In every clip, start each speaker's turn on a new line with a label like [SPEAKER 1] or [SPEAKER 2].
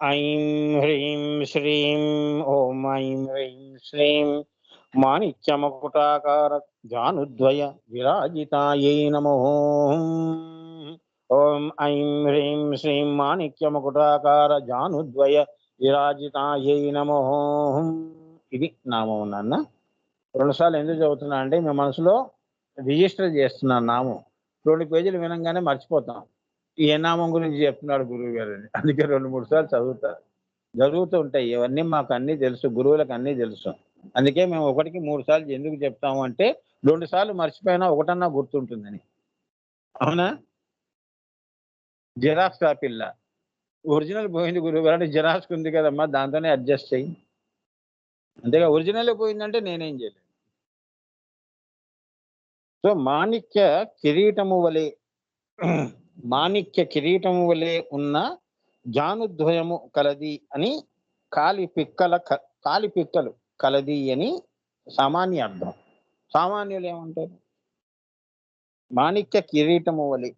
[SPEAKER 1] ఐం హ్రీం శ్రీం ఓం ఐం హ్రీం శ్రీం మాణిక్యమకుటాకార జానుద్వయ విరాజితాయై నమో. ఓం ఐం హ్రీం శ్రీం మాణిక్యమకుటాకార జానుద్వయ విరాజితాయై నమో. ఇది నామం నాన్న. రెండుసార్లు ఎందుకు చదువుతున్నా అంటే మీ మనసులో రిజిస్టర్ చేస్తున్నాను నామం. 2 పేజీలు వినంగానే మర్చిపోతాం ఏ నామం గురించి చెప్తున్నాడు గురువు గారు అని. అందుకే 2-3 సార్లు చదువుతారు. జరుగుతూ ఉంటాయి ఇవన్నీ, మాకు అన్నీ తెలుసు, గురువులకు అన్నీ తెలుసు. అందుకే మేము 1కి 3 సార్లు ఎందుకు చెప్తాము అంటే 2 సార్లు మర్చిపోయినా ఒకటన్నా గుర్తుంటుందని. అవునా? జిరాక్స్ కాపిల్ల ఒరిజినల్ పోయింది గురువు గారు అంటే జిరాక్స్ ఉంది కదమ్మా, దాంతోనే అడ్జస్ట్ అయ్యి. అంతేగా, ఒరిజినల్ పోయిందంటే నేనేం చేయలేదు. సో మాణిక్య కిరీటము వలె మాణిక్య కిరీటము వలె ఉన్న జానుద్వయము కలది అని, కాలి పిక్కలు కలది అని సామాన్య అర్థం. సామాన్యులు ఏమంటారు? మాణిక్య కిరీటము వలె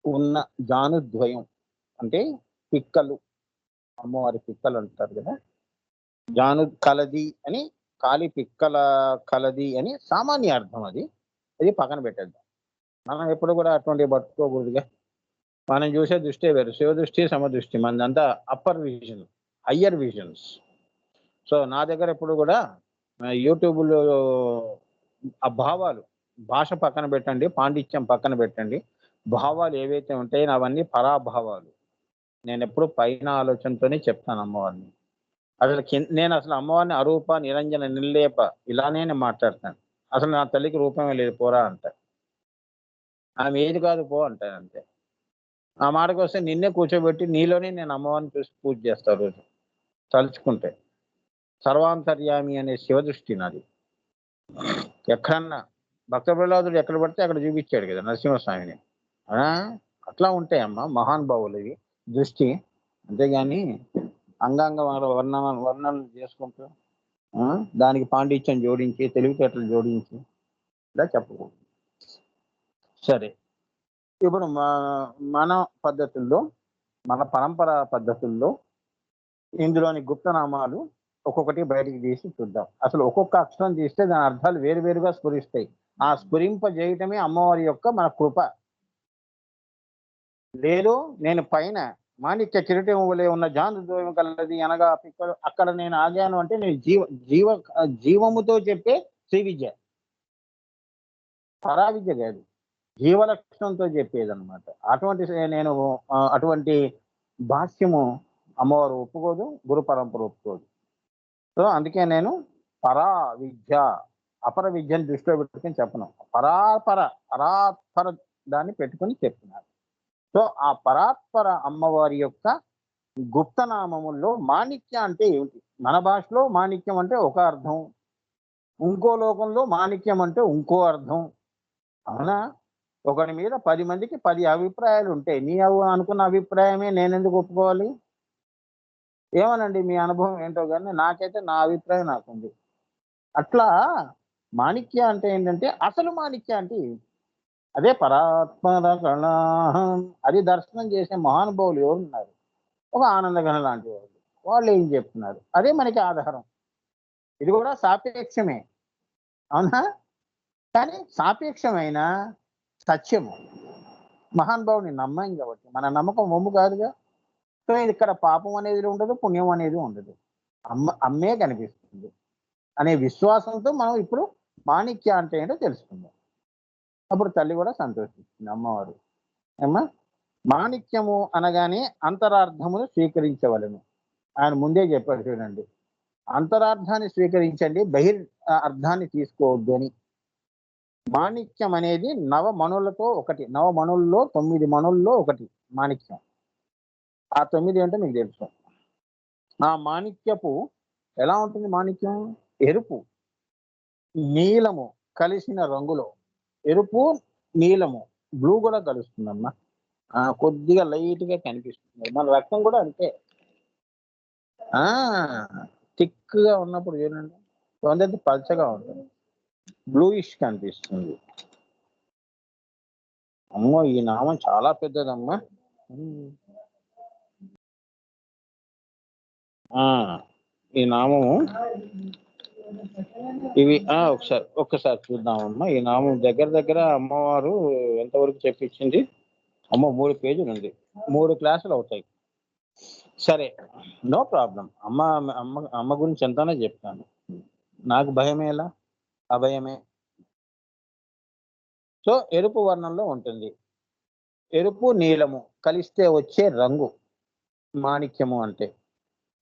[SPEAKER 1] ఉన్న జానుద్వయం అంటే పిక్కలు, అమ్మవారి పిక్కలు అంటారు కదా. జాను కలది అని, కాలి పిక్కల కలది అని సామాన్య అర్థం. అది పక్కన పెట్టేద్దాం. మనం ఎప్పుడు కూడా అటువంటి పట్టుకోకూడదుగా. మనం చూసే దృష్టి వేరు, శివదృష్టి సమదృష్టి, మనదంతా upper vision, higher visions. So నా దగ్గర ఎప్పుడు కూడా యూట్యూబ్లో ఆ భావాలు, భాష పక్కన పెట్టండి, పాండిత్యం పక్కన పెట్టండి, భావాలు ఏవైతే ఉంటాయో అవన్నీ పరాభావాలు. నేను ఎప్పుడు పైన ఆలోచనతోనే చెప్తాను అమ్మవారిని. నేను అసలు అమ్మవారిని అరూప నిరంజన నిర్లేప ఇలానే నేను మాట్లాడతాను. అసలు నా తల్లికి రూపమే లేదు పోరా అంట. ఆమె ఏది కాదు పో అంటాను అంతే. ఆ మాటకు వస్తే నిన్నే కూర్చోబెట్టి నీలోనే నేను అమ్మవారిని చూసి పూజ చేస్తాను రోజు తలుచుకుంటే. సర్వాంతర్యామి అనే శివదృష్టి నాది. ఎక్కడన్నా భక్త ప్రహ్లాదుడు ఎక్కడ పడితే అక్కడ చూపించాడు కదా నరసింహస్వామిని. అట్లా ఉంటాయమ్మా మహానుభావులు ఇవి దృష్టి. అంతేగాని అంగాంగ వర్ణనలు చేసుకుంటూ దానికి పాండిత్యం జోడించి, తెలివితేటలు జోడించి ఇలా చెప్పకూడదు. సరే, ఇప్పుడు మన పద్ధతుల్లో, మన పరంపర పద్ధతుల్లో ఇందులోని గుప్తనామాలు ఒక్కొక్కటి బయటికి తీసి చూద్దాం. అసలు ఒక్కొక్క అక్షరం తీస్తే దాని అర్థాలు వేరువేరుగా స్ఫురిస్తాయి. ఆ స్ఫురింపజేయటమే అమ్మవారి యొక్క మన కృప. లేదు నేను పైన మాణిక్య కిరీటం వలె ఉన్న జానుద్వయం కలది అనగా అక్కడ నేను ఆగాను అంటే నేను జీవముతో చెప్పే శ్రీ విద్య, పరావిద్య కాదు, జీవలక్షణంతో చెప్పేదన్నమాట. అటువంటి భాష్యము అమ్మవారు ఒప్పుకోదు, గురు పరంపర ఒప్పుకోదు. సో అందుకే నేను పరా విద్య, అపర విద్యను దృష్టిలో పెట్టుకుని చెప్పను, పరాత్పర దాన్ని పెట్టుకుని చెప్తున్నాను. సో ఆ పరాత్పర అమ్మవారి యొక్క గుప్తనామముల్లో మాణిక్య అంటే ఏమిటి? మన భాషలో మాణిక్యం అంటే ఒక అర్థం, ఇంకో లోకంలో మాణిక్యం అంటే ఇంకో అర్థం. అవునా? ఒకటి మీద 10 మందికి 10 అభిప్రాయాలు ఉంటాయి. నీ అనుకున్న అభిప్రాయమే నేనెందుకు ఒప్పుకోవాలి? ఏమోనండి మీ అనుభవం ఏంటో కానీ నాకైతే నా అభిప్రాయం నాకుంది. అట్లా మాణిక్య అంటే ఏంటంటే, అసలు మాణిక్య అంటే అదే పరాత్మర గణ. అది దర్శనం చేసే మహానుభావులు ఎవరున్నారు? ఒక ఆనందగణ లాంటి వాళ్ళు ఏం చెప్తున్నారు? అదే మనకి ఆధారం. ఇది కూడా సాపేక్షమే, అవునా? కానీ సాపేక్షమైన సత్యము. మహానుభావుని నమ్మాం కాబట్టి మన నమ్మకం ఒమ్ము కాదుగా. సో ఇక్కడ పాపం అనేది ఉండదు, పుణ్యం అనేది ఉండదు, అమ్మే కనిపిస్తుంది అనే విశ్వాసంతో మనం ఇప్పుడు మాణిక్య అంటే ఏంటో తెలుసుకుందాం. అప్పుడు తల్లి కూడా సంతోషిస్తుంది అమ్మవారు. ఏమ్మా, మాణిక్యము అనగానే అంతరార్థమును స్వీకరించవలను. ఆయన ముందే చెప్పాడు చూడండి, అంతరార్థాన్ని స్వీకరించండి, అర్థాన్ని తీసుకోవద్దు అని. మాణిక్యం అనేది నవమణులతో ఒకటి, నవమణుల్లో 9 మణుల్లో ఒకటి మాణిక్యం. ఆ 9 అంటే మీకు తెలుసు. ఆ మాణిక్యపు ఎలా ఉంటుంది? మాణిక్యం ఎరుపు నీలము కలిసిన రంగులో, ఎరుపు నీలము, బ్లూ కూడా కలుస్తుందమ్మా. కొద్దిగా లైట్ గా కనిపిస్తుంది. మన రక్తం కూడా అంతే, థిక్ గా ఉన్నప్పుడు చూడండి కొందరికి పల్చగా ఉంటుంది, బ్లూయిష్ కనిపిస్తుంది. అమ్మో ఈ నామం చాలా పెద్దదమ్మా. ఆ ఈ నామము ఇవి ఒక్కసారి చూద్దామమ్మా. ఈ నామం దగ్గర దగ్గర అమ్మవారు ఎంతవరకు చెప్పించింది? అమ్మ 3 పేజీలు ఉంది, 3 క్లాసులు అవుతాయి. సరే, నో ప్రాబ్లం. అమ్మ అమ్మ అమ్మ గురించి ఎంతనే చెప్తాను. నాకు భయమేలా? అభయమే. సో ఎరుపు వర్ణంలో ఉంటుంది. ఎరుపు నీలము కలిస్తే వచ్చే రంగు మాణిక్యము అంటే,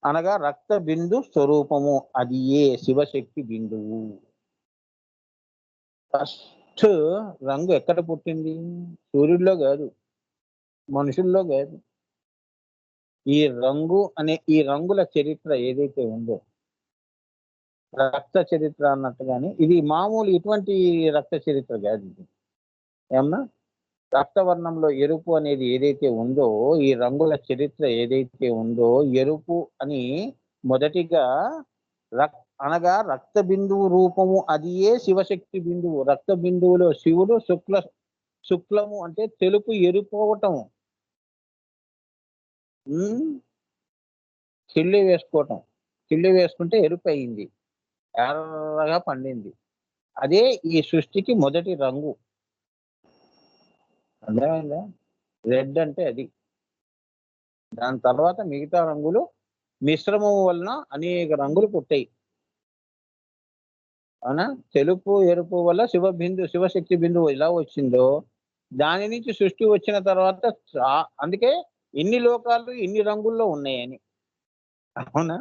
[SPEAKER 1] అనగా రక్త బిందు స్వరూపము. అది ఏ శివశక్తి బిందువు. ఫస్ట్ రంగు ఎక్కడ పుట్టింది? సూర్యుడిలో కాదు, మనుషుల్లో కాదు. ఈ రంగు అనే ఈ రంగుల చరిత్ర ఏదైతే ఉందో, రక్త చరిత్ర అన్నట్టుగాని, ఇది మామూలు ఇటువంటి రక్త చరిత్ర కాదు ఇది. ఏమన్నా రక్తవర్ణంలో ఎరుపు అనేది ఏదైతే ఉందో, ఈ రంగుల చరిత్ర ఏదైతే ఉందో, ఎరుపు అని మొదటిగా అనగా రక్త బిందువు రూపము. అది ఏ శివశక్తి బిందువు. రక్త బిందువులో శివుడు శుక్లము అంటే తెలుపు ఎరుపు అవటం. చిల్లి వేసుకోవటం, చిల్లి వేసుకుంటే ఎరుపు అయింది, ఎర్రగా పండింది. అదే ఈ సృష్టికి మొదటి రంగు. అర్థమైందా? రెడ్ అంటే అది. దాని తర్వాత మిగతా రంగులు మిశ్రమం వలన అనేక రంగులు పుట్టాయి. అవునా? తెలుపు ఎరుపు వల్ల శివశక్తి బిందువు ఎలా వచ్చిందో, దాని నుంచి సృష్టి వచ్చిన తర్వాత అందుకే ఎన్ని లోకాలు ఎన్ని రంగుల్లో ఉన్నాయని. అవునా?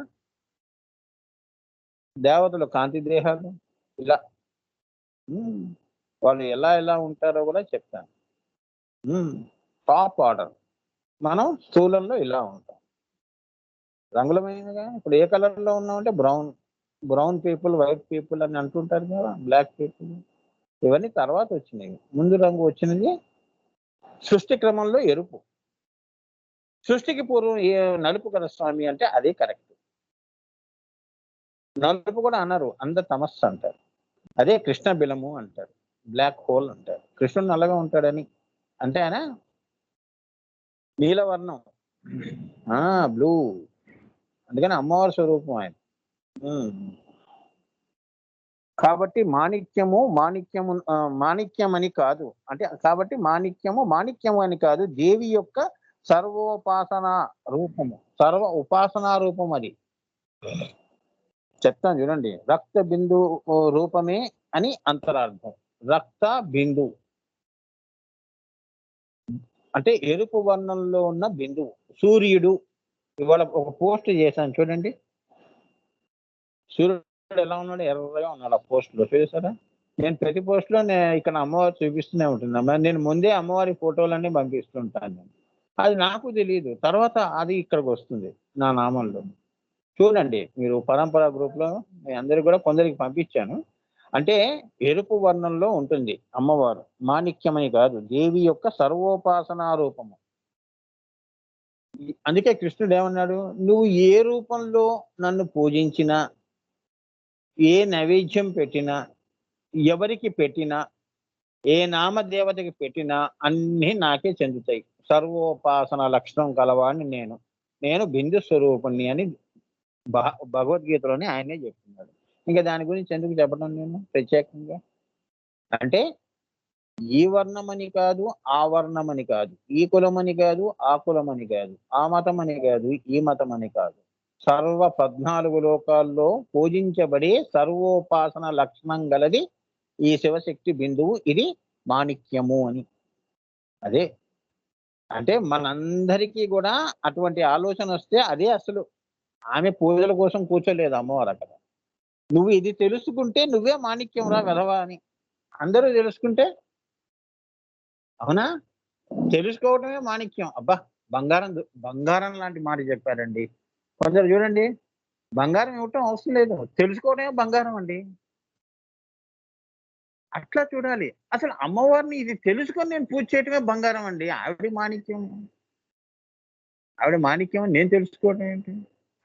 [SPEAKER 1] దేవతలు కాంతి దేహాలు ఇలా. వాళ్ళు ఎలా ఎలా ఉంటారో కూడా చెప్తాను. Top order. మనం స్థూలంలో ఇలా ఉంటాం. రంగులమైనగా ఇప్పుడు ఏ కలర్ లో ఉన్నామంటే బ్రౌన్ పీపుల్, వైట్ పీపుల్ అని అంటుంటారు కదా, బ్లాక్ పీపుల్. ఇవన్నీ తర్వాత వచ్చినాయి. ముందు రంగు వచ్చినది సృష్టి క్రమంలో ఎరుపు. సృష్టికి పూర్వం నలుపు కదా స్వామి అంటే అదే కరెక్ట్. నలుపు కూడా అన్నారు, తమస్సు అంటారు. అదే కృష్ణ బిలము అంటారు, బ్లాక్ హోల్ అంటారు. కృష్ణుడు నల్లగా ఉంటాడని అంటే ఆయన నీలవర్ణం, బ్లూ. అందుకని అమ్మవారి స్వరూపం ఆయన. కాబట్టి మాణిక్యము మాణిక్యం అని కాదు అంటే, కాబట్టి మాణిక్యము అని కాదు, దేవి యొక్క సర్వోపాసన రూపము, సర్వ ఉపాసనా రూపం. అది చెప్తాను చూడండి. రక్త బిందు రూపమే అని అంతరార్థం. రక్త బిందు అంటే ఎరుపు వర్ణంలో ఉన్న బిందువు. సూర్యుడు. ఇవాళ ఒక పోస్ట్ చేశాను చూడండి. సూర్యుడు ఎలా ఉన్నాడు? ఎర్రగా ఉన్నాడు ఆ పోస్ట్ లో, చూసారా? నేను ప్రతి పోస్ట్ లో ఇక్కడ అమ్మవారు చూపిస్తూనే ఉంటున్నా. నేను ముందే అమ్మవారి ఫోటోలన్నీ పంపిస్తుంటాను. అది నాకు తెలియదు, తర్వాత అది ఇక్కడికి వస్తుంది నా నామంలో. చూడండి మీరు పరంపర గ్రూప్ లో మీ అందరికి కూడా కొందరికి పంపించాను. అంటే ఎరుపు వర్ణంలో ఉంటుంది అమ్మవారు. మాణిక్యమని కాదు, దేవి యొక్క సర్వోపాసనా రూపము. అందుకే కృష్ణుడు ఏమన్నాడు? నువ్వు ఏ రూపంలో నన్ను పూజించినా, ఏ నైవేద్యం పెట్టినా, ఎవరికి పెట్టినా, ఏ నామదేవతకి పెట్టినా అన్నీ నాకే చెందుతాయి. సర్వోపాసన లక్షణం కలవాడిని నేను బిందు స్వరూపుణ్ణి అని భగవద్గీతలోనే ఆయనే చెప్తున్నాడు. ఇంకా దాని గురించి ఎందుకు చెప్పడం నేను ప్రత్యేకంగా? అంటే ఈ వర్ణమని కాదు, ఆ వర్ణమని కాదు, ఈ కులమని కాదు, ఆ కులమని కాదు, ఆ మతం అని కాదు, ఈ మతం అని కాదు, సర్వ 14 లోకాల్లో పూజించబడే సర్వోపాసన లక్షణం గలది ఈ శివశక్తి బిందువు. ఇది మాణిక్యము అని. అదే అంటే మనందరికీ కూడా అటువంటి ఆలోచన వస్తే అదే అసలు. ఆమె పూజల కోసం కూర్చోలేదు అమ్మవారు అక్కడ. నువ్వు ఇది తెలుసుకుంటే నువ్వే మాణిక్యం రా వెధవా అని అందరూ తెలుసుకుంటే, అవునా? తెలుసుకోవటమే మాణిక్యం. అబ్బా, బంగారం లాంటి మాట చెప్పారండి. కొందరు చూడండి, బంగారం ఇవ్వటం అవసరం లేదు, తెలుసుకోవడమే బంగారం అండి. అట్లా చూడాలి. అసలు అమ్మవారిని ఇది తెలుసుకొని నేను పూజ చేయటమే బంగారం అండి. ఆవిడ మాణిక్యం అని నేను తెలుసుకోవటం ఏంటి?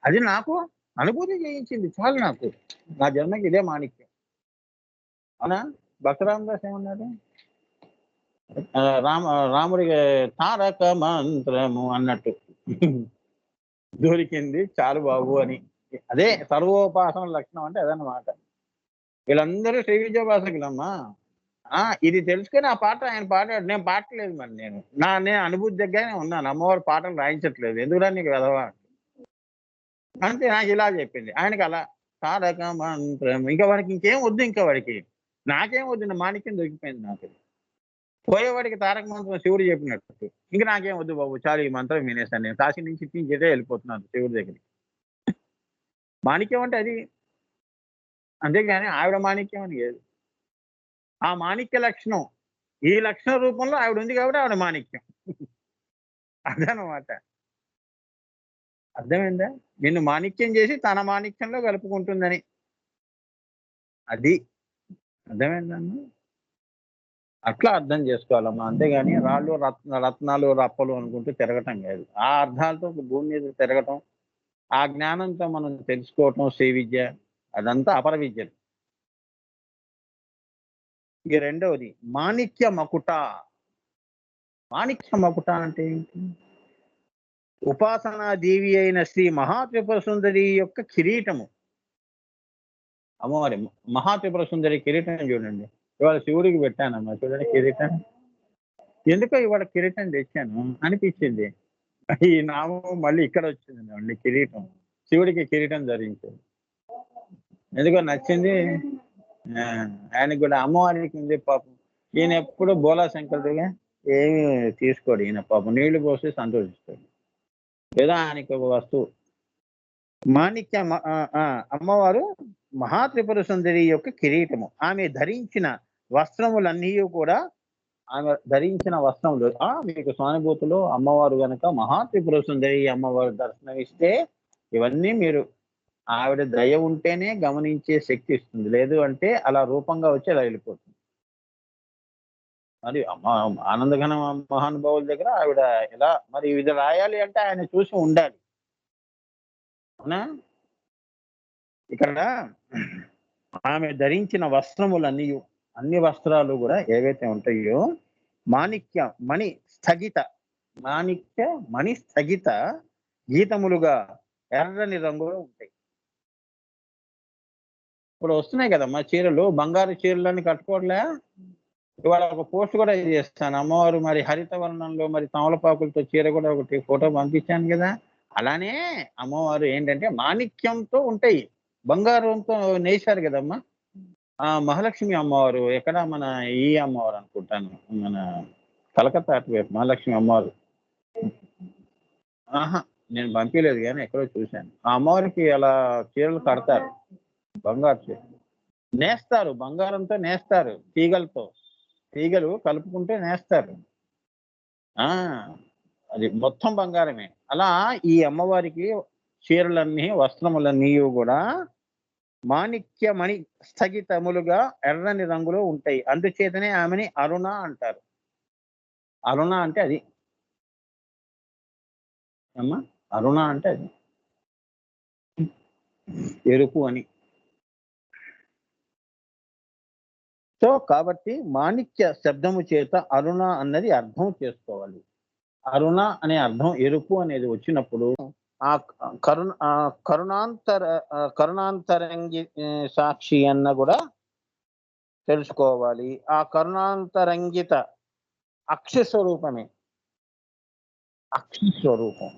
[SPEAKER 1] అది నాకు అనుభూతి చేయించింది చాలు. నాకు నా జన్మకి ఇదే మాణిక్యం. అవునా? భక్తరామదాస్ ఏమన్నాడు? రాముడికి తారక మంత్రము అన్నట్టు. దొరికింది చాలు బాబు అని. అదే సర్వోపాసన లక్షణం అంటే అదనమాట. వీళ్ళందరూ శ్రీ విద్యోపాసకులమ్మా. ఇది తెలుసుకొని ఆ పాట ఆయన పాడాడు. నేను పాడట్లేదు మరి నేను అనుభూతి దగ్గరనే ఉన్నాను. అమ్మవారి పాటలు రాయించట్లేదు. ఎందుకురా నీకు వెధవా అంటే నాకు ఇలా చెప్పింది. ఆయనకి అలా తారక మంత్రం ఇంకా వాడికి ఇంకేం వద్దు ఇంకా వాడికి. నాకేం వద్దు మాణిక్యం దొరికిపోయింది నాకు. పోయేవాడికి తారక మంత్రం శివుడు చెప్పినట్టు. ఇంక నాకేం వద్దు బాబు చాలు ఈ మంత్రం వినేసాను నేను. కాశీ నుంచి ఇట్టే వెళ్ళిపోతున్నాను శివుడి దగ్గరికి. మాణిక్యం అంటే అది. అంతేగాని ఆవిడ మాణిక్యం అని లేదు. ఆ మాణిక్య లక్షణం ఈ లక్షణ రూపంలో ఆవిడ ఉంది కాబట్టి ఆవిడ మాణిక్యం. అదనమాట. అర్థమైందా? నిన్ను మాణిక్యం చేసి తన మాణిక్యంలో కలుపుకుంటుందని. అది. అర్థమైందమ్మా? అట్లా అర్థం చేసుకోవాలమ్మా. అంతేగాని రాళ్ళు రత్నాలు రప్పలు అనుకుంటూ తిరగటం కాదు. ఆ అర్థాలతో భూమి మీద తిరగటం, ఆ జ్ఞానంతో మనం తెలుసుకోవటం శ్రీ విద్య అదంతా అపర విద్యలు. ఇక రెండవది మాణిక్య మకుట. మాణిక్య మకుట అంటే ఏంటి? ఉపాసనా దేవి అయిన శ్రీ మహాత్రిపుర సుందరి యొక్క కిరీటము. అమ్మవారి మహాత్రిపుర సుందరి కిరీటం చూడండి. ఇవాళ శివుడికి పెట్టానమ్మా చూడండి కిరీటం. ఎందుకో ఇవాళ కిరీటం తెచ్చాను అనిపించింది. ఈ నామం మళ్ళీ ఇక్కడ వచ్చింది మళ్ళీ కిరీటం. శివుడికి కిరీటం ధరించింది. ఎందుకో నచ్చింది. ఆయనకి కూడా అమ్మవారికి ఉంది పాపం. ఈయన ఎప్పుడు బోలా శంకరుడిగా ఏమి తీసుకోడు ఈయన పాపం. నీళ్లు పోసి సంతోషిస్తాడు. ఏదో ఆయనకి ఒక వస్తువు. మాణిక్య అమ్మవారు మహాత్రిపుర సుందరి యొక్క కిరీటము. ఆమె ధరించిన వస్త్రములన్నీ కూడా ఆమె ధరించిన వస్త్రములు మీకు స్వానుభూతిలో అమ్మవారు గనక మహాత్రిపుర సుందరి అమ్మవారు దర్శనమిస్తే ఇవన్నీ మీరు ఆవిడ దయ ఉంటేనే గమనించే శక్తి ఇస్తుంది. లేదు అంటే అలా రూపంగా వచ్చి అలా వెళ్ళిపోతుంది. మరి ఆనందఘన మహానుభావుల దగ్గర ఆవిడ ఎలా మరి ఇది రాయాలి అంటే ఆయన చూసి ఉండాలి. అవునా? ఇక్కడ ఆమె ధరించిన వస్త్రములన్నీ అన్ని వస్త్రాలు కూడా ఏవైతే ఉంటాయో మాణిక్య మణి స్థగిత గీతములుగా ఎర్రని రంగులో ఉంటాయి. ఇప్పుడు వస్తున్నాయి కదమ్మా చీరలు, బంగారు చీరలని కట్టుకోవట్లే. ఇవాళ ఒక పోస్ట్ కూడా చేస్తాను. అమ్మవారు మరి హరిత వర్ణంలో మరి తమలపాకులతో చీర కూడా ఒకటి ఫోటో పంపించాను కదా. అలానే అమ్మవారు ఏంటంటే మాణిక్యంతో ఉంటాయి. బంగారంతో నేశారు కదమ్మా. మహాలక్ష్మి అమ్మవారు ఎక్కడ మన ఈ అమ్మవారు అనుకుంటాను, మన కలకత్తా అటువైపు మహాలక్ష్మి అమ్మవారు. నేను పంపించలేదు కానీ ఎక్కడో చూశాను. ఆ అమ్మవారికి అలా చీరలు కడతారు, బంగారు చీర నేస్తారు, బంగారంతో నేస్తారు, తీగలు కలుపుకుంటే నేస్తారు. అది మొత్తం బంగారమే. అలా ఈ అమ్మవారికి చీరలన్నీ వస్త్రములన్నీ కూడా మాణిక్యమణి స్థగితములుగా ఎర్రని రంగులో ఉంటాయి. అందుచేతనే ఆమెని అరుణ అంటారు. అరుణ అంటే అది అమ్మా, అరుణ అంటే అది ఎరుపు అని. సో కాబట్టి మాణిక్య శబ్దము చేత అరుణ అన్నది అర్థం చేసుకోవాలి. అరుణ అనే అర్థం ఎరుపు అనేది వచ్చినప్పుడు ఆ కరుణాంతరంగి సాక్షి అన్న కూడా తెలుసుకోవాలి. ఆ కరుణాంతరంగిత అక్షి స్వరూపమే. అక్షి స్వరూపం.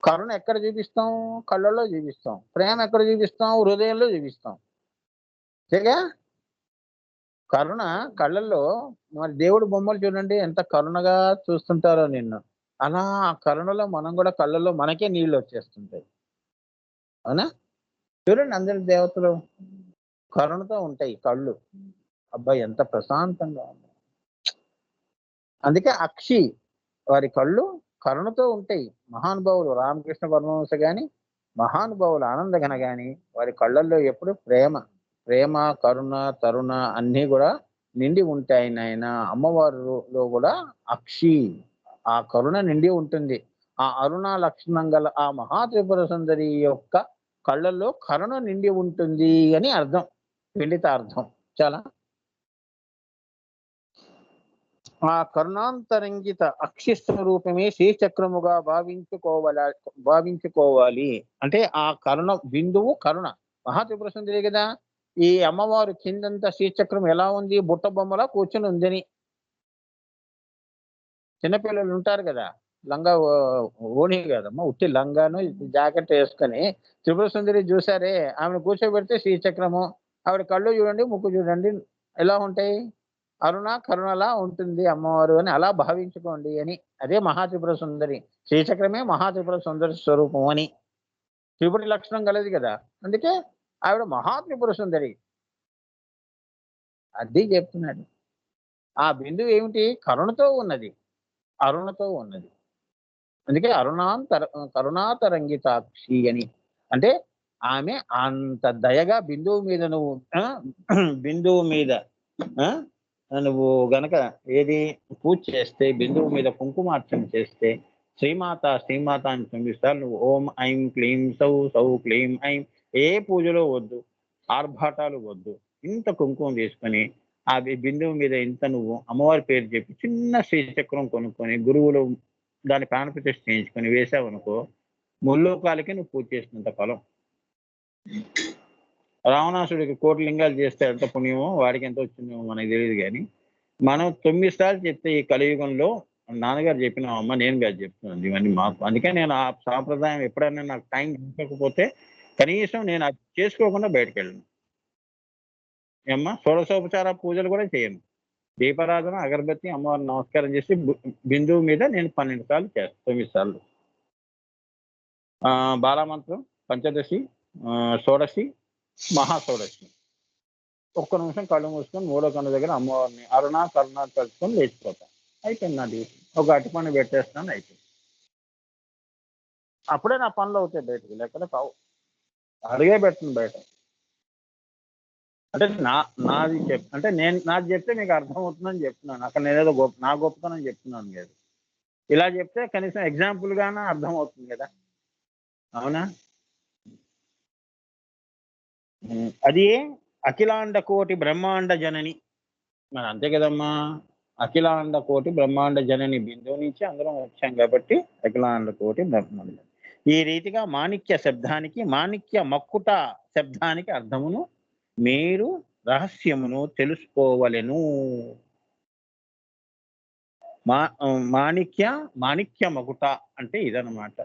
[SPEAKER 1] కరుణ ఎక్కడ చూపిస్తాం? కళ్ళల్లో చూపిస్తాం. ప్రేమ ఎక్కడ చూపిస్తాం? హృదయంలో చూపిస్తాం. అంతేగా? కరుణ కళ్ళల్లో. మరి దేవుడు బొమ్మలు చూడండి ఎంత కరుణగా చూస్తుంటారో నిన్ను. అలా ఆ కరుణలో మనం కూడా కళ్ళల్లో మనకే నీళ్ళు వచ్చేస్తుంటాయి. అవునా? చూడండి అందరి దేవతలు కరుణతో ఉంటాయి కళ్ళు. అబ్బాయి ఎంత ప్రశాంతంగా ఉంది. అందుకే అక్షి వారి కళ్ళు కరుణతో ఉంటాయి. మహానుభావులు రామకృష్ణ పరమహంస గాని, మహానుభావులు ఆనందఘన గాని వారి కళ్ళల్లో ఎప్పుడు ప్రేమ కరుణ తరుణ అన్నీ కూడా నిండి ఉంటాయి నాయన. అమ్మవారిలో కూడా అక్షి ఆ కరుణ నిండి ఉంటుంది. ఆ అరుణ లక్షణం గల ఆ మహాత్రిపుర సుందరి యొక్క కళ్ళల్లో కరుణ నిండి ఉంటుంది అని అర్థం, పిండిత అర్థం. చాలా ఆ కరుణాంతరంగిత అక్షి స్వరూపమే శ్రీచక్రముగా భావించుకోవాలి. అంటే ఆ కరుణ బిందువు కరుణ మహాత్రిపుర సుందరి కదా. ఈ అమ్మవారు కిందంతా శ్రీచక్రం ఎలా ఉంది, బుట్ట బొమ్మలా కూర్చొని ఉందని. చిన్నపిల్లలు ఉంటారు కదా, లంగా ఓణి కదమ్మా, ఉట్టి లంగాను జాకెట్ వేసుకొని త్రిపుర సుందరి చూసారే, ఆమెను కూర్చోబెడితే శ్రీచక్రము, ఆవిడ కళ్ళు చూడండి, ముక్కు చూడండి ఎలా ఉంటాయి, అరుణ కరుణలా ఉంటుంది అమ్మవారు అని అలా భావించుకోండి అని. అదే మహాత్రిపుర సుందరి, శ్రీచక్రమే మహాత్రిపుర సుందరి స్వరూపం అని. త్రిపురి లక్షణం కలది కదా, అందుకే ఆవిడ మహాత్రిపుర సుందరి. అది చెప్తున్నాడు. ఆ బిందువు ఏమిటి, కరుణతో ఉన్నది, అరుణతో ఉన్నది. అందుకే కరుణాతరంగితాక్షి అని. అంటే ఆమె అంత దయగా బిందువు మీద నువ్వు బిందువు మీద నువ్వు గనక ఏది పూజ చేస్తే, బిందువు మీద కుంకుమార్చన చేస్తే, శ్రీమాత శ్రీమాత అని 9 సార్లు నువ్వు ఓం ఐం క్లీం సౌ సౌ క్లీం ఐం, ఏ పూజలో వద్దు, ఆర్భాటాలు వద్దు, ఇంత కుంకుమ తీసుకొని ఆ బిందువు మీద ఇంత నువ్వు అమ్మవారి పేరు చెప్పి చిన్న శ్రీచక్రం కొనుక్కొని గురువులు దాని ప్రాణప్రతిష్ఠ చేయించుకొని వేసావనుకో, ముల్లోకాలకి నువ్వు పూజ చేసినంత ఫలం. రావణాసుడికి 1,00,00,000 లింగాలు చేస్తే ఎంత పుణ్యమో, వాడికి ఎంత వచ్చిందో మనకు తెలియదు. కానీ మనం 9 సార్లు చెప్తే ఈ కలియుగంలో, నాన్నగారు చెప్పినామమ్మ, నేను గారు చెప్తున్నాను ఇవన్నీ మాకు. అందుకే నేను ఆ సాంప్రదాయం ఎప్పుడైనా నాకు టైం దొరకకపోతే కనీసం నేను అది చేసుకోకుండా బయటకు వెళ్ళను. ఏమ్మా, షోడశోపచార పూజలు కూడా చేయను. దీపారాధన, అగరబత్తి, అమ్మవారిని నమస్కారం చేసి బిందువు మీద నేను 12 సార్లు చేస్తాను, 9 సార్లు. బాలామంత్రం, పంచదశి, షోడశి, మహాషోడశి. ఒక్క నిమిషం కళ్ళు మూసుకొని మూడో కన్ను దగ్గర అమ్మవారిని అరుణ కరుణ కలుసుకొని లేచిపోతాను. అయిపోయింది నా డ్యూటీ. ఒక అరటిపండు పెట్టేస్తాను, అయిపోయింది. అప్పుడే నా పనులు అవుతాయి బయటకు, లేకపోతే కావు. అడిగే పెట్టను బయట. అంటే నాది అంటే నేను నాది చెప్తే మీకు అర్థమవుతుందని చెప్తున్నాను. అక్కడ నేనేదో నా గొప్పతనం చెప్తున్నాను లేదు. ఇలా చెప్తే కనీసం ఎగ్జాంపుల్ గానే అర్థమవుతుంది కదా, అవునా? అది అఖిలాండ కోటి బ్రహ్మాండ జనని, మరి అంతే కదమ్మా. అఖిలాండ కోటి బ్రహ్మాండ జనని బిందువు నుంచి అందరం వచ్చాం కాబట్టి అఖిలాండ కోటి బ్రహ్మాండ. ఈ రీతిగా మాణిక్య శబ్దానికి, మాణిక్య మక్కుట శబ్దానికి అర్థమును మీరు రహస్యమును తెలుసుకోవలెను. మాణిక్య మకుట అంటే ఇదనమాట.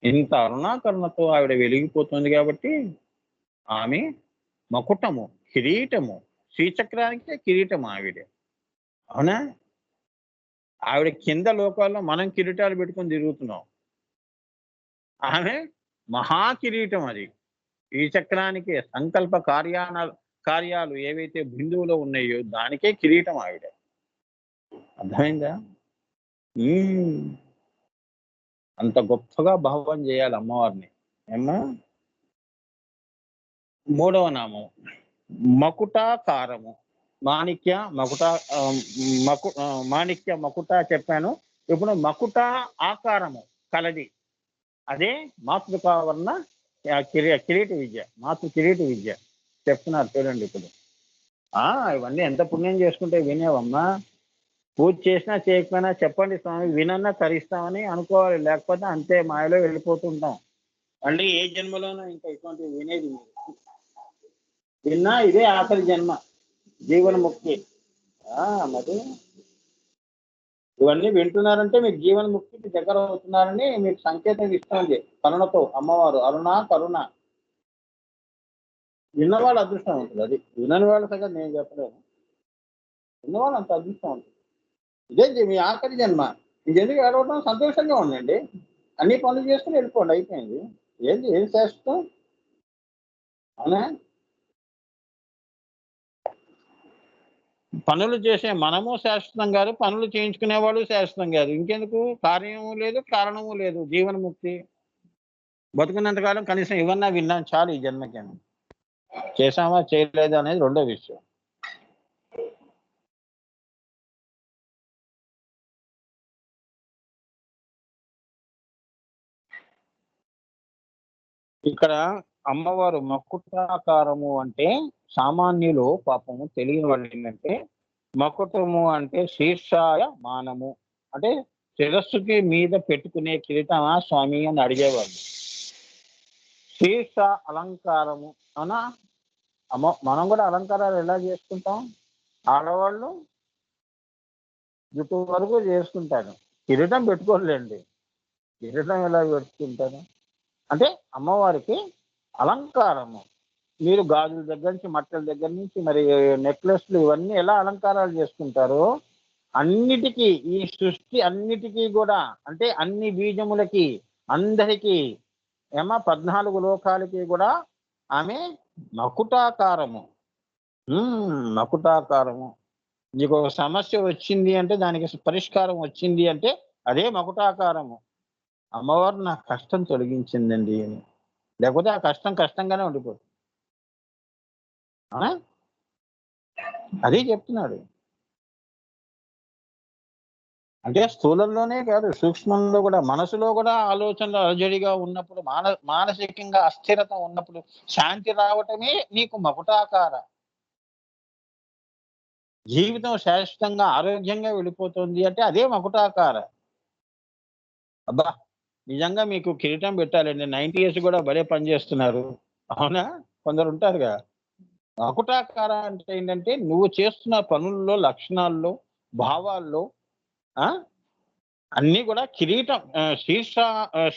[SPEAKER 1] ఇంత అరుణాకరణతో ఆవిడ వెలిగిపోతుంది కాబట్టి ఆమె మకుటము, కిరీటము, శ్రీచక్రానికి కిరీటం ఆవిడే, అవునా? ఆవిడ కింద లోకాల్లో మనం కిరీటాలు పెట్టుకొని తిరుగుతున్నాం, ఆమె మహా కిరీటం. అది ఈ చక్రానికి సంకల్ప కార్యాలు ఏవైతే బిందువులో ఉన్నాయో దానికే కిరీటం ఆవిడ. అర్థమైందా? అంత గొప్పగా భావం చేయాలి అమ్మవారిని. ఏమ్మా, మూడవ నామం మకుటాకారము. మాణిక్య మకుట చెప్పాను. ఇప్పుడు మకుట ఆకారము కలది, అదే మాతృకావర్ణ కిరీట విద్య, మాతృ కిరీట విద్య చెప్తున్నారు చూడండి. ఇప్పుడు ఇవన్నీ ఎంత పుణ్యం చేసుకుంటే వినేవమ్మా. పూజ చేసినా చేయకపోయినా చెప్పండి స్వామి, వినన్నా తరిస్తామని అనుకోవాలి, లేకపోతే అంతే మాయలో వెళ్ళిపోతుంటాం. మళ్ళీ ఏ జన్మలోనూ ఇంకా ఇటువంటి వినేది విన్నా ఇదే ఆఖరి జన్మ, జీవన్ముక్తి. మరి ఇవన్నీ వింటున్నారంటే మీకు జీవన్ముక్తికి దగ్గర అవుతున్నారని మీకు సంకేతం ఇస్తుంది కరుణతో అమ్మవారు. అరుణ కరుణ. విన్నవాళ్ళు అదృష్టం ఉంటుంది, అది వినని వాళ్ళ సంగతి నేను చెప్పలేను. విన్నవాళ్ళు అంత అదృష్టం ఉంటుంది. ఇదే మీ ఆఖరి జన్మ, ఇంకెందుకు ఏడవటం, సంతోషంగా ఉండండి, అన్ని పనులు చేసుకుని వెళ్ళిపోండి, అయిపోయింది. ఏం శాశ్వతం, అవునా? పనులు చేసే మనము శాశ్వతం కాదు, పనులు చేయించుకునేవాడు శాశ్వతం కాదు. ఇంకెందుకు, కార్యము లేదు కారణము లేదు, జీవన్ముక్తి. బతుకున్నంతకాలం కనీసం ఇవన్నా విన్నాం చాలు ఈ జన్మకి. చేసామా చేయలేదా అనేది రెండో విషయం. ఇక్కడ అమ్మవారు మకుటాకారము అంటే సామాన్యులు పాపము తెలియని వాళ్ళు ఏంటంటే మకుటము అంటే శీర్షాయ మానము, అంటే శిరస్సుకి మీద పెట్టుకునే కిరీటమా స్వామి అని అడిగేవాళ్ళు. శీర్ష అలంకారము అవునా. మనం కూడా అలంకారాలు ఎలా చేసుకుంటాం? ఆడవాళ్ళు జుట్టు వరకు చేసుకుంటారు, కిరీటం పెట్టుకోలేండి. కిరీటం ఎలా పెట్టుకుంటారు? అంటే అమ్మవారికి అలంకారము. మీరు గాజుల దగ్గర నుంచి, మట్టల దగ్గర నుంచి, మరి నెక్లెస్లు ఇవన్నీ ఎలా అలంకారాలు చేసుకుంటారో అన్నిటికీ, ఈ సృష్టి అన్నిటికీ కూడా, అంటే అన్ని బీజములకి, అందరికీ, 14 లోకాలకి కూడా ఆమె మకుటాకారము. మకుటాకారము. నీకు ఒక సమస్య వచ్చింది అంటే, దానికి పరిష్కారం వచ్చింది అంటే అదే మకుటాకారము. అమ్మవారు నా కష్టం తొలగించిందండి అని. లేకపోతే ఆ కష్టం కష్టంగానే ఉండిపోతుంది. అదే చెప్తున్నాడు. అంటే స్థూలంలోనే కాదు, సూక్ష్మంలో కూడా, మనసులో కూడా ఆలోచనలు అలజడిగా ఉన్నప్పుడు, మానసికంగా అస్థిరత ఉన్నప్పుడు శాంతి రావటమే నీకు మకుటాకార. జీవితం శాశ్వతంగా ఆరోగ్యంగా వెళ్ళిపోతుంది అంటే అదే మకుటాకార. అబ్బా! నిజంగా మీకు కిరీటం పెట్టాలండి. 90 ఇయర్స్ కూడా భలే పనిచేస్తున్నారు. అవునా? కొందరు ఉంటారుగా. మకుటాకార అంటే ఏంటంటే, నువ్వు చేస్తున్న పనుల్లో, లక్షణాల్లో, భావాల్లో ఆ అన్నీ కూడా కిరీటం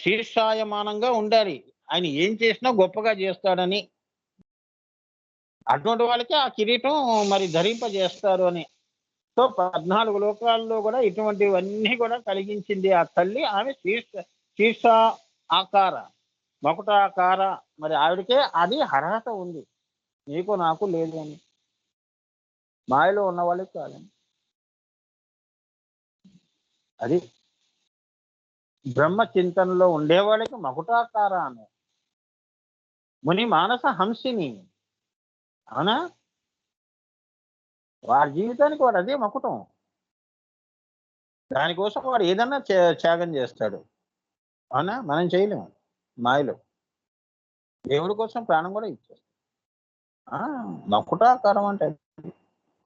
[SPEAKER 1] శీర్షాయమానంగా ఉండాలి. ఆయన ఏం చేసినా గొప్పగా చేస్తాడని. అటువంటి వాళ్ళకి ఆ కిరీటం మరి ధరింపజేస్తారు అని. సో 14 లోకాల్లో కూడా ఇటువంటివన్నీ కూడా కలిగించింది ఆ తల్లి. ఆమె శీర్ష ఆకార, మకుటాకార. మరి ఆవిడకే అది అర్హత ఉంది. నీకు నాకు లేదు అని. మాయలో ఉన్న వాళ్ళకి కాదండి. అది బ్రహ్మ చింతనలో ఉండేవాళ్ళకి మకుటాకార అని. ముని మానస హంసిని. అవునా? వాడి జీవితానికి వాడు అదే మకుటం. దానికోసం వాడు ఏదన్నా త్యాగం చేస్తాడు. అవునా? మనం చేయలేము మాయలో. దేవుడి కోసం ప్రాణం కూడా ఇచ్చేస్తాం. మకుటాకారం అంటే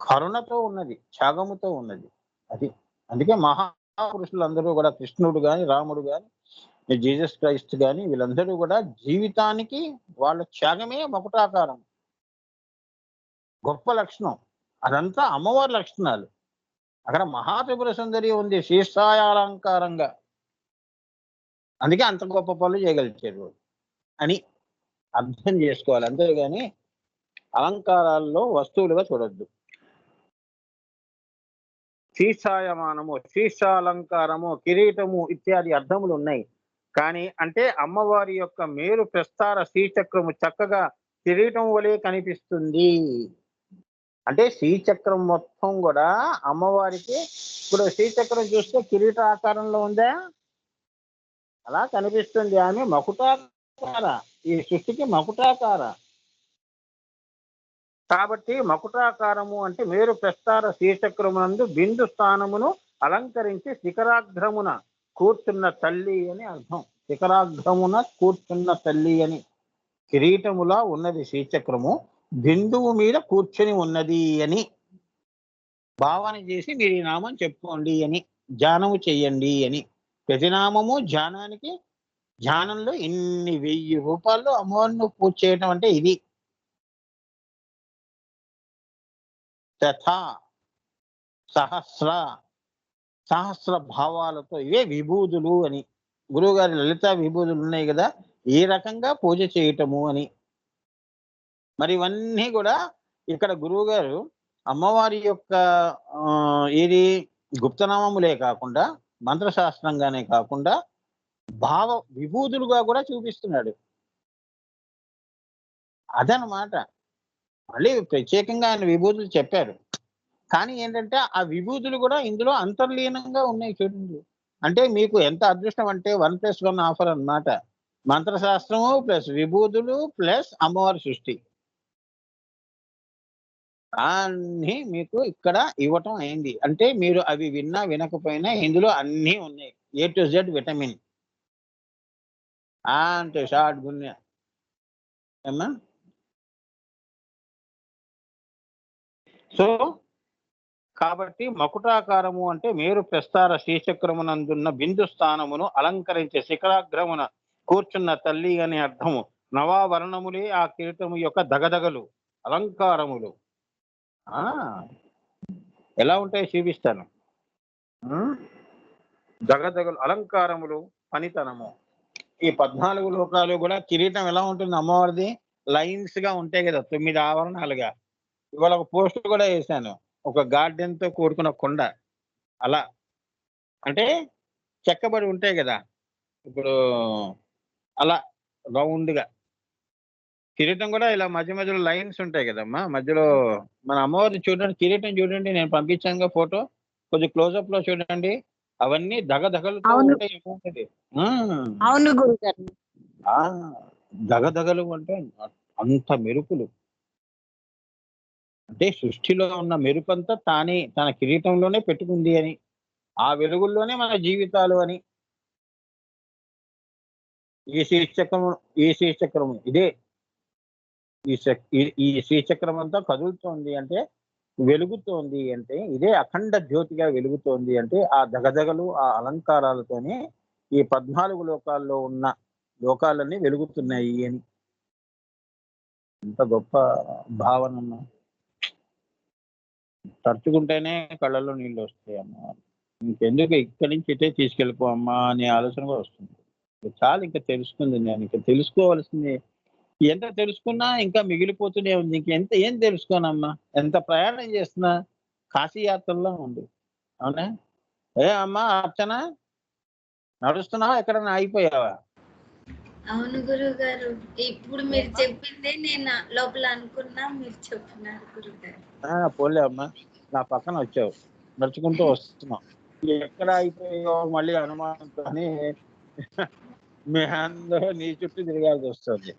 [SPEAKER 1] కరుణతో ఉన్నది, త్యాగముతో ఉన్నది. అది. అందుకే మహాపురుషులందరూ కూడా, కృష్ణుడు గాని, రాముడు గాని, జీసస్ క్రైస్ట్ గాని, వీళ్ళందరూ కూడా జీవితానికి వాళ్ళ త్యాగమే మకుటాకారం. గొప్ప లక్షణం. అదంతా అమ్మవారి లక్షణాలు. అక్కడ మహాత్రిపుర సుందరి ఉంది శీర్షాయాలంకారంగా. అందుకే అంత గొప్ప పనులు చేయగలిగారు అని అర్థం చేసుకోవాలి. అంతేగాని అలంకారాల్లో వస్తువులుగా చూడొద్దు. శీర్షాయమానము, శీర్షాలంకారము, కిరీటము ఇత్యాది అర్థములు ఉన్నాయి. కానీ అంటే అమ్మవారి యొక్క మేరు ప్రస్తార శ్రీచక్రము చక్కగా కిరీటం వలె కనిపిస్తుంది. అంటే శ్రీచక్రం మొత్తం కూడా అమ్మవారికి, ఇప్పుడు శ్రీచక్రం చూస్తే కిరీట ఆకారంలో ఉందా? అలా కనిపిస్తుంది. ఆమె మకుటాకార. ఈ సృష్టికి మకుటాకార. కాబట్టి మకుటాకారము అంటే మేరు ప్రస్తార శ్రీచక్రమునందు బిందు స్థానమును అలంకరించి శిఖరాగ్రమున కూర్చున్న తల్లి అని అర్థం. శిఖరాగ్రమున కూర్చున్న తల్లి అని. కిరీటములా ఉన్నది శ్రీచక్రము, బిందువు మీద కూర్చొని ఉన్నది అని భావన చేసి మీరు ఈ నామం చెప్పుకోండి అని, ధ్యానము చెయ్యండి అని. ప్రతినామము ధ్యానానికి, ధ్యానంలో ఇన్ని 1000 రూపాయల్లో అమ్మవారిని పూజ చేయటం అంటే ఇది. తథా సహస్ర, సహస్ర భావాలతో, ఇవే విభూతులు అని. గురువుగారి లలిత విభూతులు ఉన్నాయి కదా, ఈ రకంగా పూజ చేయటము అని. మరి ఇవన్నీ కూడా ఇక్కడ గురువు గారు అమ్మవారి యొక్క ఏది గుప్తనామములే కాకుండా, మంత్రశాస్త్రంగానే కాకుండా భావ విభూతులుగా కూడా చూపిస్తున్నాడు. అదనమాట. మళ్ళీ ప్రత్యేకంగా ఆయన విభూతులు చెప్పారు. కానీ ఏంటంటే ఆ విభూతులు కూడా ఇందులో అంతర్లీనంగా ఉన్నాయి చూడండి. అంటే మీకు ఎంత అదృష్టం అంటే 1+1 ఆఫర్ అన్నమాట. మంత్రశాస్త్రము ప్లస్ విభూతులు ప్లస్ అమ్మవారి సృష్టి అన్నీ మీకు ఇక్కడ ఇవ్వటం అయింది. అంటే మీరు అవి విన్నా వినకపోయినా ఇందులో అన్నీ ఉన్నాయి. A to Z vitamin. అంటే షార్ట్ గున్య. ఏమ్మా? సో కాబట్టి మకుటాకారము అంటే మేరు ప్రస్తార శ్రీచక్రమునందున్న బిందు స్థానమును అలంకరించే శిఖరాగ్రమున కూర్చున్న తల్లి అని అర్థము. నవావరణములే ఆ కిరీటము యొక్క దగదగలు, అలంకారములు. ఆ ఎలా ఉంటాయి చూపిస్తాను. ఉమ్, దగదగలు, అలంకారములు, పనితనము. ఈ 14 లోకాలు కూడా కిరీటం ఎలా ఉంటుంది అమ్మవారిది? లైన్స్ గా ఉంటాయి కదా, 9 ఆవరణాలుగా. ఇవాళ ఒక పోస్ట్ కూడా వేశాను, ఒక గార్డెన్ తో కూడుకున్న కొండ. అలా అంటే చెక్కబడి ఉంటాయి కదా ఇప్పుడు, అలా రౌండ్ గా. కిరీటం కూడా ఇలా మధ్య మధ్యలో లైన్స్ ఉంటాయి కదమ్మా మధ్యలో. మన అమ్మవారిని చూడండి, కిరీటం చూడండి, నేను పంపించానుగా ఫోటో, కొద్ది క్లోజప్ లో చూడండి. అవన్నీ దగదగలతో
[SPEAKER 2] అవును
[SPEAKER 1] ఉంటాయి ఏముంటది.
[SPEAKER 2] అవును గురుగారు.
[SPEAKER 1] ఆ దగదగలు అంటే అంత మెరుపులు. అంటే సృష్టిలో ఉన్న మెరుపంతా తానే తన కిరీటంలోనే పెట్టుకుంది అని, ఆ వెలుగుల్లోనే మన జీవితాలు అని. ఈ శ్రీచక్రము, ఈ శ్రీచక్రము ఇదే. ఈ శ్రీచక్రం అంతా కదులుతోంది అంటే, వెలుగుతోంది అంటే, ఇదే అఖండ జ్యోతిగా వెలుగుతోంది అంటే, ఆ దగదగలు, ఆ అలంకారాలతోనే ఈ 14 లోకాల్లో ఉన్న లోకాలన్నీ వెలుగుతున్నాయి అని. ఎంత గొప్ప భావన. తలుచుకుంటేనే కళ్ళలో నీళ్ళు వస్తాయి అమ్మ. ఇంకెందుకు ఇక్కడి నుంచి ఇటే తీసుకెళ్ళిపో అమ్మా అనే ఆలోచన కూడా వస్తుంది. చాలు, ఇంకా తెలుసుకుంది నేను, ఇంకా తెలుసుకోవాల్సింది ఎంత తెలుసుకున్నా ఇంకా మిగిలిపోతూనే ఉంది. ఇంకెంత ఏం తెలుసుకోనమ్మా, ఎంత ప్రయాణం చేస్తున్నా కాశీ యాత్రలో ఉంది. అవునా? ఏ అమ్మా అర్చన, నడుస్తున్నావా, ఎక్కడన్నా ఆగిపోయావా?
[SPEAKER 3] అవును గురువు గారు, ఇప్పుడు మీరు చెప్పిందే నేను లోపల అనుకున్నా, మీరు చెప్తున్నారు గురువు గారు.
[SPEAKER 1] పోలే అమ్మా, నా పక్కన వచ్చావు, నడుచుకుంటూ వస్తున్నావు. ఎక్కడ అయిపోయావు మళ్ళీ అనుమానంతో మీ అందరూ నీ చుట్టూ తిరగాల్సి వస్తుంది.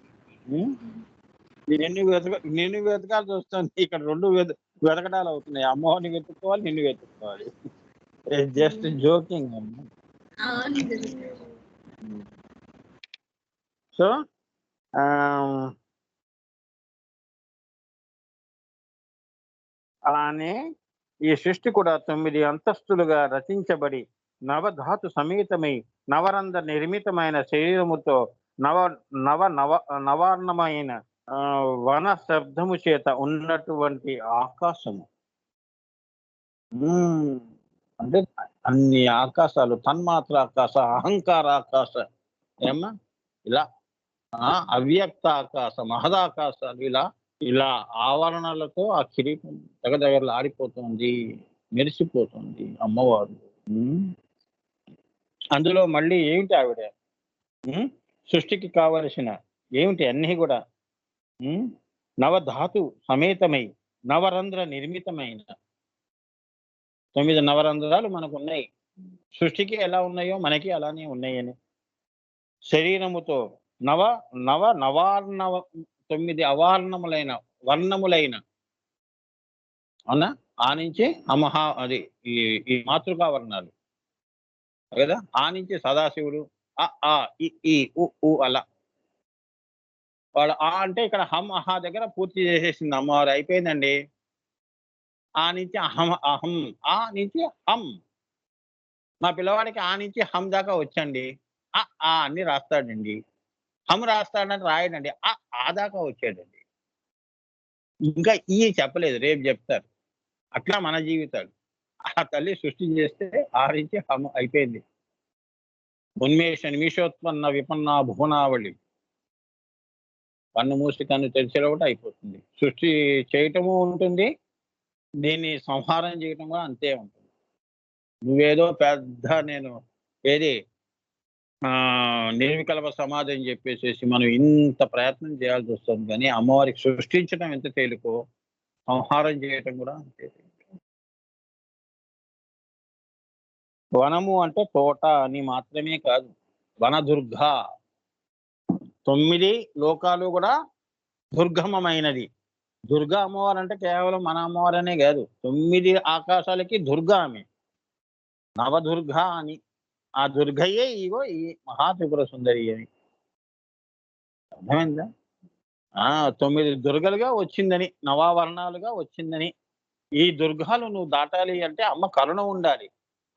[SPEAKER 1] నిన్ను వెతకాల్సి వస్తుంది. ఇక్కడ రెండు వెతకడాలు అవుతున్నాయి, అమ్మవారిని వెతుక్కోవాలి, నిన్ను వెతుక్కోవాలి. జస్ట్ జోకింగ్ అమ్మా.
[SPEAKER 3] అవును గురువు గారు.
[SPEAKER 1] సో అలానే ఈ సృష్టి కూడా 9 అంతస్తులుగా రచించబడి నవధాతు సమేతమై నవరంధ్ర నిర్మితమైన శరీరముతో నవ నవ నవ నవార్ణమైన వన శబ్దము చేత ఉన్నటువంటి ఆకాశము. అంటే అన్ని ఆకాశాలు, తన్మాత్ర ఆకాశ, అహంకార ఆకాశ, ఏమ్మా ఇలా అవ్యక్త ఆకాశ, మహదాకాశాలు, ఇలా ఇలా ఆవరణలతో ఆ కిరీటం దగ్గర ఆడిపోతుంది, మెరిసిపోతుంది అమ్మవారు. అందులో మళ్ళీ ఏమిటి ఆవిడ? సృష్టికి కావలసిన ఏమిటి అన్నీ కూడా నవధాతు సమేతమై నవరంధ్ర నిర్మితమైన 9 నవరంధ్రాలు మనకు ఉన్నాయి. సృష్టికి ఎలా ఉన్నాయో మనకి అలానే ఉన్నాయని. శరీరముతో నవ నవ నవార్ణవ 9 అవార్ణములైన వర్ణములైన, అవునా, ఆ నుంచి అమహా అది ఈ మాతృకా వర్ణాలు కదా. ఆ నుంచి సదాశివుడు, ఆ ఈ ఉ అలా. వాడు ఆ అంటే ఇక్కడ హం అహా దగ్గర పూర్తి చేసేసింది అమ్మవారు, అయిపోయిందండి. ఆ నుంచి అహం, అహం, ఆ నుంచి హం. మా పిల్లవాడికి ఆ నుంచి హం దాకా వచ్చండి. ఆ అన్ని రాస్తాడండి. హం రాస్తాడని రాయడండి. ఆ దాకా వచ్చాడండి. ఇంకా ఈ చెప్పలేదు, రేపు చెప్తారు. అట్లా మన జీవితాలు. ఆ తల్లి సృష్టి చేస్తే ఆ నుంచి హం అయిపోయింది. ఉన్మేష నిమిషోత్పన్న విపన్న భువనావళి. కన్ను మూసి కన్ను తెరిచేలో కూడా అయిపోతుంది. సృష్టి చేయటము ఉంటుంది, దీన్ని సంహారం చేయటం కూడా అంతే ఉంటుంది. నువ్వేదో పెద్ద నేను ఏది నిర్వికల్ప సమాధి అని చెప్పేసి మనం ఇంత ప్రయత్నం చేయాల్సి వస్తుంది. కానీ అమ్మవారికి సృష్టించడం ఎంత తేలికో సంహారం చేయటం కూడా అంతే. వనము అంటే తోట అని మాత్రమే కాదు, వనదుర్గ. 9 లోకాలు కూడా దుర్గమమైనది. దుర్గా అమ్మవారు అంటే కేవలం మన అమ్మవారనే కాదు, 9 ఆకాశాలకి దుర్గా ఆమె, నవదుర్గ అని. ఆ దుర్గయే ఇగో ఈ మహాత్రిపుర సుందరి అని. అర్థమైందా? 9 దుర్గలుగా వచ్చిందని, నవావరణాలుగా వచ్చిందని. ఈ దుర్గాలు నువ్వు దాటాలి అంటే అమ్మ కరుణ ఉండాలి.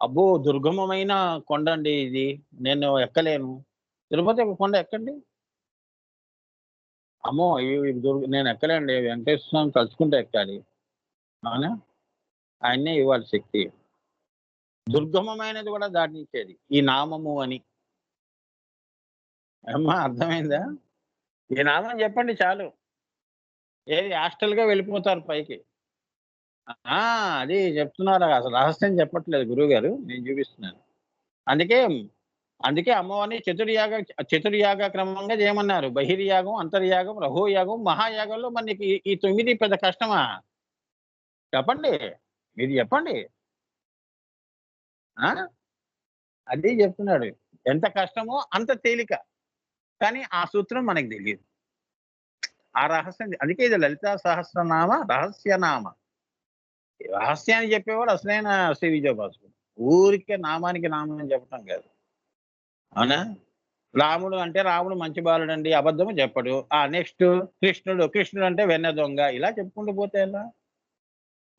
[SPEAKER 1] అబ్బో! దుర్గమమైన కొండండి ఇది. నేను ఎక్కలేను. తిరుపతి కొండ ఎక్కండి. అమ్మో! నేను ఎక్కలేనండి. వెంకటేశ్వర స్వామిని తలుచుకుంటే ఎక్కాలి. అవునా? ఆయన్నే ఇవ్వాలి శక్తి. దుర్గమమైనది కూడా దాటించేది ఈ నామము అని. అమ్మా అర్థమైందా? ఈ నామం చెప్పండి చాలు. ఏది హాస్టల్‌గా వెళ్ళిపోతారు పైకి. ఆ! అది చెప్తున్నారు. అసలు రహస్యం చెప్పట్లేదు గురువుగారు. నేను చూపిస్తున్నాను. అందుకే అందుకే అమ్మవారిని చతుర్యాగ క్రమంగా చేయమన్నారు. బహిర్యాగం, అంతర్యాగం, రహోయాగం, మహాయాగంలో మరి నీకు ఈ 9 పెద్ద కష్టమా? చెప్పండి. మీరు చెప్పండి. ఆ! అదే చెప్తున్నాడు. ఎంత కష్టమో అంత తేలిక. కానీ ఆ సూత్రం మనకు తెలీదు. ఆ రహస్యం అందుకే ఇది లలితా సహస్రనామ రహస్యనామ. రహస్యాన్ని చెప్పేవాడు అసలైన శ్రీ విజయభాస్కరుడు. ఊరికే నామానికి నామం చెప్పటం కాదు. అవునా? రాముడు అంటే రాముడు మంచి బాలుడండి. అబద్ధము చెప్పడు. నెక్స్ట్ కృష్ణుడు అంటే వెన్న దొంగ. ఇలా చెప్పుకుంటూ పోతే ఎలా?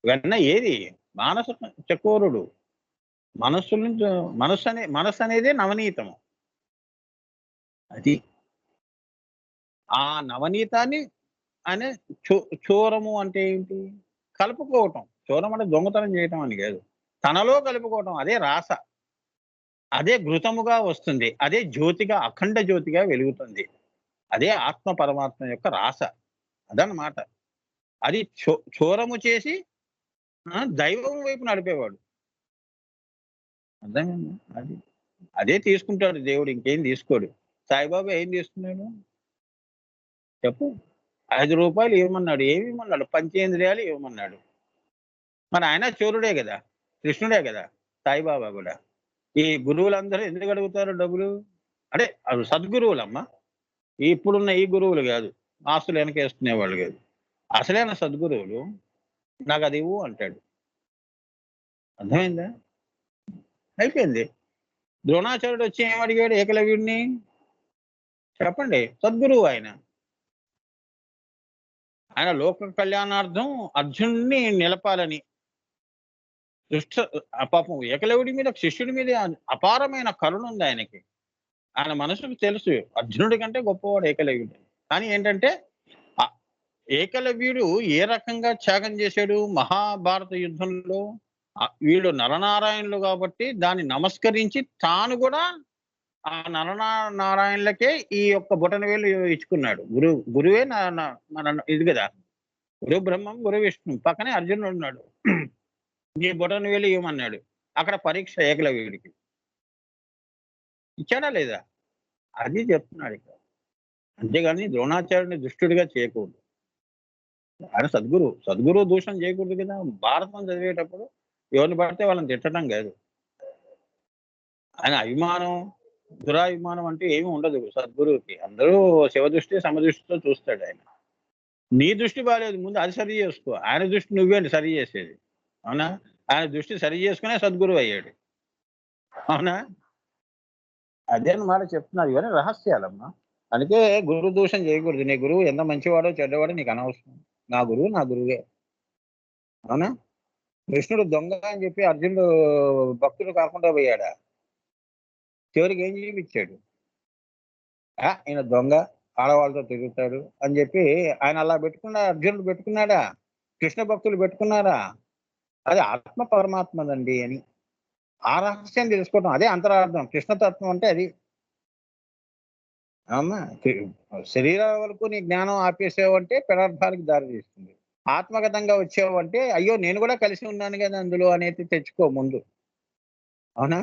[SPEAKER 1] వెన్న ఏది? మానస చకోరుడు. మనస్సు నుంచి మనస్సు అనేదే నవనీతము. అది. ఆ నవనీతాన్ని అనే చోరము అంటే ఏంటి? కలుపుకోవటం. చోరం అంటే దొంగతనం చేయటం అని కాదు. తనలో కలుపుకోవటం. అదే రాస. అదే ఘృతముగా వస్తుంది. అదే జ్యోతిగా అఖండ జ్యోతిగా వెలుగుతుంది. అదే ఆత్మ పరమాత్మ యొక్క రాస. అదన్నమాట. అది చోరము చేసి దైవం వైపు నడిపేవాడు. అర్థమైందా? అది. అదే తీసుకుంటాడు దేవుడు. ఇంకేం తీసుకోడు. సాయిబాబా ఏం తీసుకున్నాడు? చెప్పు. రూ. 5 ఇవ్వమన్నాడు. ఏమి ఇవ్వమన్నాడు? పంచేంద్రియాలు ఇవ్వమన్నాడు. మరి ఆయన చోరుడే గదా! కృష్ణుడే గదా! సాయిబాబా గూడా. ఈ గురువులందరూ ఎందుకు అడుగుతారు డబ్బులు? అంటే అవి సద్గురువులమ్మా. ఇప్పుడున్న ఈ గురువులు గాదు. ఆస్తులు వెనకేసుకునేవాళ్ళు గాదు. అసలైన సద్గురువులు నాకదివ్వు అంటాడు. అర్థమైందా? అయిపోయింది. ద్రోణాచార్యుడు వచ్చి ఏమడిగాడు ఏకలవ్యుడిని? చెప్పండి. సద్గురువు ఆయన. ఆయన లోక కళ్యాణార్థం అర్జునుడిని నిలపాలని పాపం ఏకలవ్యుడి మీద శిష్యుడి మీద అపారమైన కరుణ ఉంది ఆయనకి. ఆయన మనసుకు తెలుసు అర్జునుడి కంటే గొప్పవాడు ఏకలవ్యుడు. కానీ ఏంటంటే ఏకలవ్యుడు ఏ రకంగా త్యాగం చేశాడు మహాభారత యుద్ధంలో? వీళ్ళు నరనారాయణులు కాబట్టి దాన్ని నమస్కరించి తాను కూడా ఆ నరనారాయణులకే ఈ యొక్క బొటనవేలు ఇచ్చుకున్నాడు. గురువే మన ఇది కదా. గురు బ్రహ్మం గురు విష్ణు పక్కనే అర్జునుడు ఉన్నాడు. నీ బొటనవేలు ఇవ్వమన్నాడు. అక్కడ పరీక్ష ఏకలవ్యుడికి. ఇచ్చాడా లేదా? అది చెప్తున్నాడు ఇక్కడ. అంతేగాని ద్రోణాచార్యుడిని దుష్టుడిగా చేయకూడదు. ఆయన సద్గురు దూషణ చేయకూడదు కదా. భారతం చదివేటప్పుడు ఎవరిని పడితే వాళ్ళని తిట్టడం కాదు. ఆయన అభిమానం దురాభిమానం అంటే ఏమి ఉండదు సద్గురువుకి. అందరూ శివదృష్టి సమదృష్టితో చూస్తాడు ఆయన. నీ దృష్టి బాగాలేదు, ముందు అది సరి చేసుకో. ఆయన దృష్టి నువ్వేంటి సరి చేసేది? అవునా? ఆయన దృష్టి సరి చేసుకునే సద్గురువు అయ్యాడు. అవునా? అదే అన్నమాట చెప్తున్నారు. ఇవన్నీ రహస్యాలమ్మా. అందుకే గురు దూషణ చేయకూడదు. నీ గురువు ఎంత మంచివాడో చెడ్డవాడో నీకు అనవసరం. నా గురువు నా గురువే. అవునా? కృష్ణుడు దొంగ అని చెప్పి అర్జునుడు భక్తుడు కాకుండా పోయాడా? చివరికి ఏం చూపించాడు? ఈయన దొంగ, ఆడవాళ్ళతో తిరుగుతాడు అని చెప్పి ఆయన అలా అర్జునుడు పెట్టుకున్నాడా? కృష్ణ భక్తులు పెట్టుకున్నారా? అది ఆత్మ పరమాత్మదండి అని. ఆ రహస్యం తెలుసుకోవటం అదే అంతరార్థం. కృష్ణతత్వం అంటే అది. అవునా? శరీరం వరకు నీ జ్ఞానం ఆపేసావంటే పెడార్థాలకు దారి తీస్తుంది. ఆత్మగతంగా వచ్చావంటే అయ్యో నేను కూడా కలిసి ఉన్నాను కదా అందులో అనేది తెచ్చుకో ముందు. అవునా?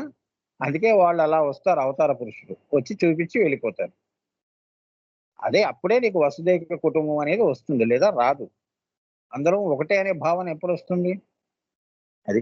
[SPEAKER 1] అందుకే వాళ్ళు అలా వస్తారు అవతార పురుషులు. వచ్చి చూపించి వెళ్ళిపోతారు. అదే అప్పుడే నీకు వసుదైక కుటుంబం అనేది వస్తుంది. లేదా రాదు. అందరం ఒకటే అనే భావన ఎప్పుడొస్తుంది? అది.